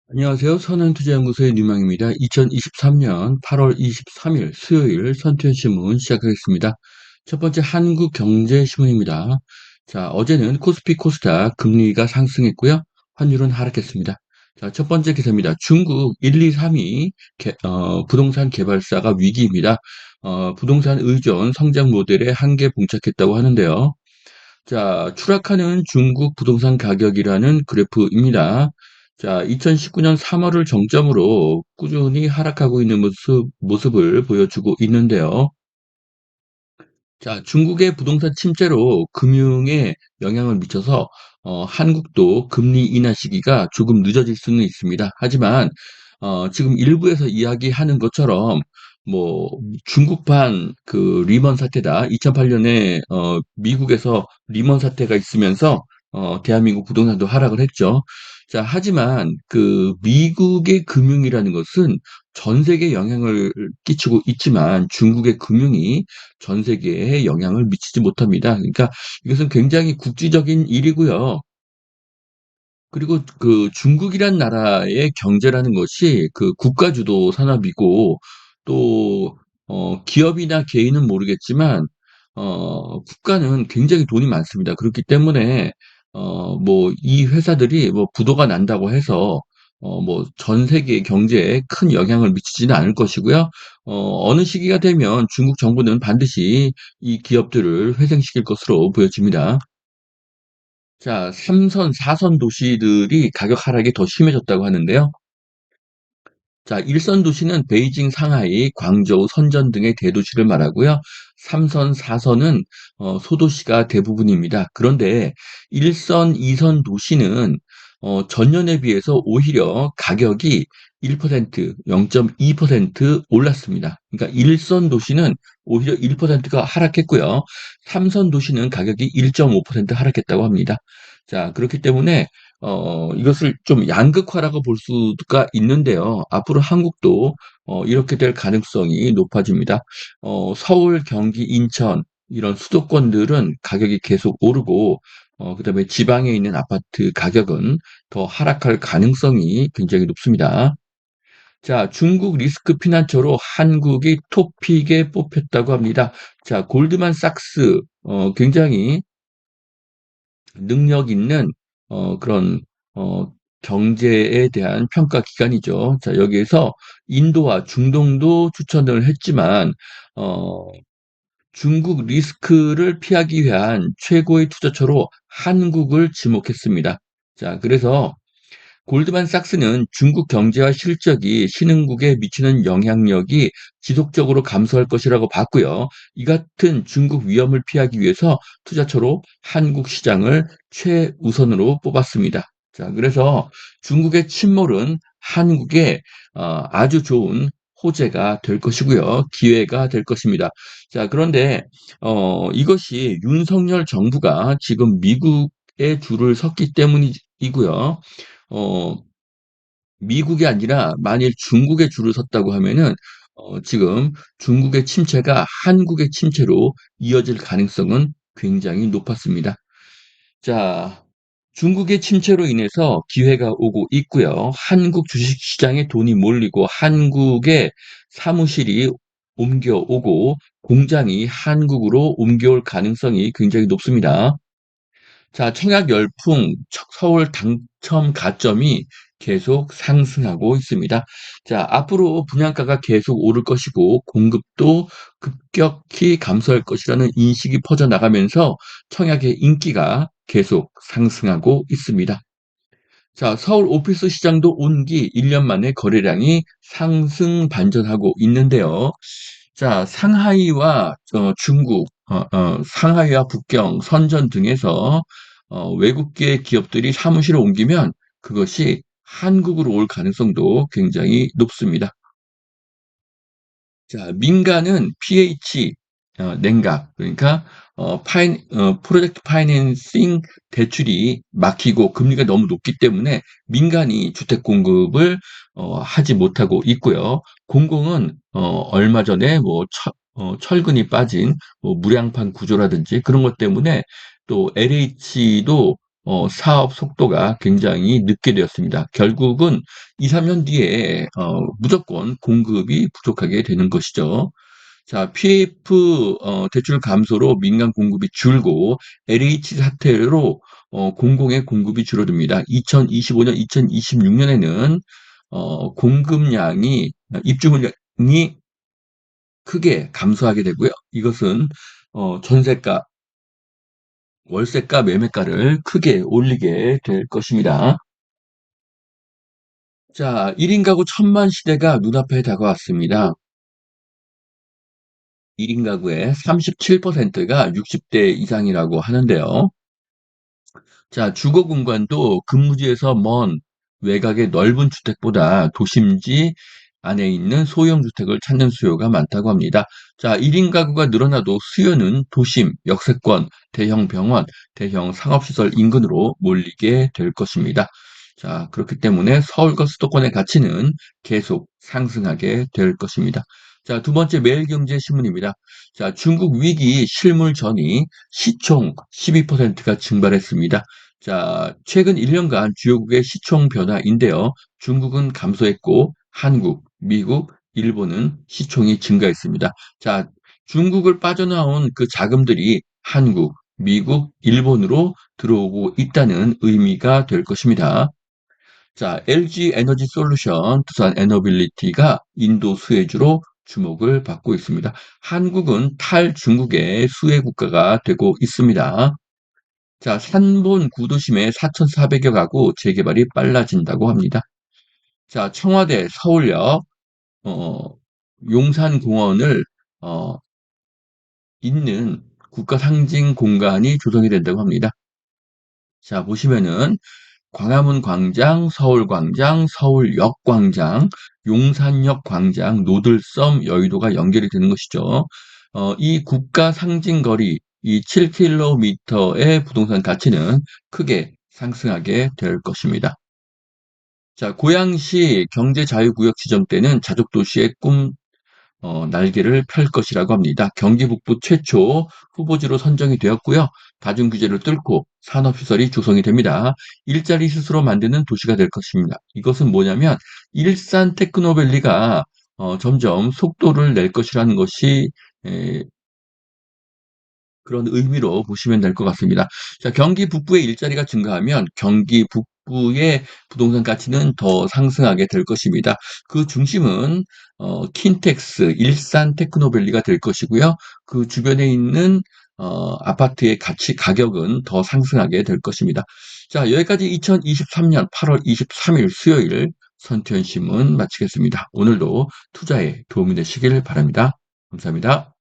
안녕하세요. 선한투자연구소의 뉴망입니다. 2023년 8월 23일 수요일 선투연신문 시작하겠습니다. 첫 번째 한국경제신문입니다. 자, 어제는 코스피 코스닥 금리가 상승했고요. 환율은 하락했습니다. 자, 첫 번째 기사입니다. 중국 1, 2, 3위 부동산 개발사가 위기입니다. 부동산 의존 성장 모델에 한계 봉착했다고 하는데요. 자, 추락하는 중국 부동산 가격이라는 그래프입니다. 자, 2019년 3월을 정점으로 꾸준히 하락하고 있는 모습을 보여주고 있는데요. 자, 중국의 부동산 침체로 금융에 영향을 미쳐서 한국도 금리 인하 시기가 조금 늦어질 수는 있습니다. 하지만 지금 일부에서 이야기하는 것처럼 뭐 중국판 그 리먼 사태다. 2008년에 미국에서 리먼 사태가 있으면서 대한민국 부동산도 하락을 했죠. 자, 하지만 그 미국의 금융이라는 것은 전 세계에 영향을 끼치고 있지만 중국의 금융이 전 세계에 영향을 미치지 못합니다. 그러니까 이것은 굉장히 국지적인 일이고요. 그리고 그 중국이란 나라의 경제라는 것이 그 국가 주도 산업이고 또 기업이나 개인은 모르겠지만 국가는 굉장히 돈이 많습니다. 그렇기 때문에 뭐 이 회사들이 뭐 부도가 난다고 해서 뭐 전 세계 경제에 큰 영향을 미치지는 않을 것이고요. 어느 시기가 되면 중국 정부는 반드시 이 기업들을 회생시킬 것으로 보여집니다. 자, 3선, 4선 도시들이 가격 하락이 더 심해졌다고 하는데요. 자, 1선 도시는 베이징, 상하이, 광저우, 선전 등의 대도시를 말하고요. 3선, 4선은 소도시가 대부분입니다. 그런데 1선, 2선 도시는 전년에 비해서 오히려 가격이 1%, 0.2% 올랐습니다. 그러니까 1선 도시는 오히려 1%가 하락했고요. 3선 도시는 가격이 1.5% 하락했다고 합니다. 자, 그렇기 때문에 이것을 좀 양극화라고 볼 수가 있는데요. 앞으로 한국도 이렇게 될 가능성이 높아집니다. 서울, 경기, 인천 이런 수도권들은 가격이 계속 오르고 그다음에 지방에 있는 아파트 가격은 더 하락할 가능성이 굉장히 높습니다. 자, 중국 리스크 피난처로 한국이 톱픽에 뽑혔다고 합니다. 자, 골드만삭스 굉장히 능력 있는 그런 어, 경제에 대한 평가 기관이죠. 자, 여기에서 인도와 중동도 추천을 했지만 어, 중국 리스크를 피하기 위한 최고의 투자처로 한국을 지목했습니다. 자, 그래서 골드만삭스는 중국 경제와 실적이 신흥국에 미치는 영향력이 지속적으로 감소할 것이라고 봤고요. 이 같은 중국 위험을 피하기 위해서 투자처로 한국 시장을 최우선으로 뽑았습니다. 자, 그래서 중국의 침몰은 한국에 아주 좋은 호재가 될 것이고요. 기회가 될 것입니다. 자, 그런데 이것이 윤석열 정부가 지금 미국의 줄을 섰기 때문이고요. 어, 미국이 아니라 만일 중국의 줄을 섰다고 하면은 지금 중국의 침체가 한국의 침체로 이어질 가능성은 굉장히 높았습니다. 자, 중국의 침체로 인해서 기회가 오고 있고요. 한국 주식시장에 돈이 몰리고 한국의 사무실이 옮겨오고 공장이 한국으로 옮겨올 가능성이 굉장히 높습니다. 자, 청약 열풍, 서울 당첨 가점이 계속 상승하고 있습니다. 자, 앞으로 분양가가 계속 오를 것이고 공급도 급격히 감소할 것이라는 인식이 퍼져나가면서 청약의 인기가 계속 상승하고 있습니다. 자, 서울 오피스 시장도 온기 1년 만에 거래량이 상승 반전하고 있는데요. 자, 상하이와 중국, 상하이와 북경, 선전 등에서 외국계 기업들이 사무실을 옮기면 그것이 한국으로 올 가능성도 굉장히 높습니다. 자, 민간은 PH 냉각 그러니까 프로젝트 파이낸싱 대출이 막히고 금리가 너무 높기 때문에 민간이 주택 공급을 하지 못하고 있고요. 공공은 얼마 전에 뭐 철근이 빠진 뭐 무량판 구조라든지 그런 것 때문에 또 LH도 사업 속도가 굉장히 늦게 되었습니다. 결국은 2-3년 뒤에 무조건 공급이 부족하게 되는 것이죠. 자, PF 대출 감소로 민간 공급이 줄고 LH 사태로 공공의 공급이 줄어듭니다. 2025년, 2026년에는 공급량이 입주 물량이 크게 감소하게 되고요. 이것은 전세가, 월세가, 매매가를 크게 올리게 될 것입니다. 자, 1인 가구 천만 시대가 눈앞에 다가왔습니다. 1인 가구의 37%가 60대 이상이라고 하는데요. 자, 주거 공간도 근무지에서 먼 외곽의 넓은 주택보다 도심지 안에 있는 소형 주택을 찾는 수요가 많다고 합니다. 자, 1인 가구가 늘어나도 수요는 도심, 역세권, 대형 병원, 대형 상업시설 인근으로 몰리게 될 것입니다. 자, 그렇기 때문에 서울과 수도권의 가치는 계속 상승하게 될 것입니다. 자, 두 번째 매일경제신문입니다. 자, 중국 위기 실물 전이 시총 12%가 증발했습니다. 자, 최근 1년간 주요국의 시총 변화인데요. 중국은 감소했고 한국, 미국, 일본은 시총이 증가했습니다. 자, 중국을 빠져나온 그 자금들이 한국, 미국, 일본으로 들어오고 있다는 의미가 될 것입니다. 자, LG 에너지 솔루션, 두산 에너빌리티가 인도 수혜주로 주목을 받고 있습니다. 한국은 탈중국의 수혜 국가가 되고 있습니다. 자, 산본 구도심에 4,400여 가구 재개발이 빨라진다고 합니다. 자, 청와대 서울역 어, 용산공원을 어, 잇는 국가 상징 공간이 조성이 된다고 합니다. 자, 보시면은 광화문 광장, 서울광장, 서울역 광장, 용산역 광장, 노들섬, 여의도가 연결이 되는 것이죠. 이 국가 상징 거리, 이 7km의 부동산 가치는 크게 상승하게 될 것입니다. 자, 고양시 경제자유구역 지정 때는 자족도시의 꿈 날개를 펼 것이라고 합니다. 경기 북부 최초 후보지로 선정이 되었고요. 다중규제를 뚫고 산업시설이 조성이 됩니다. 일자리 스스로 만드는 도시가 될 것입니다. 이것은 뭐냐면 일산 테크노밸리가 점점 속도를 낼 것이라는 것이 그런 의미로 보시면 될 것 같습니다. 자, 경기 북부의 일자리가 증가하면 경기 북부의 부동산 가치는 더 상승하게 될 것입니다. 그 중심은 킨텍스, 일산 테크노밸리가 될 것이고요. 그 주변에 있는 아파트의 가격은 더 상승하게 될 것입니다. 자, 여기까지 2023년 8월 23일 수요일 선투현 신문 마치겠습니다. 오늘도 투자에 도움이 되시길 바랍니다. 감사합니다.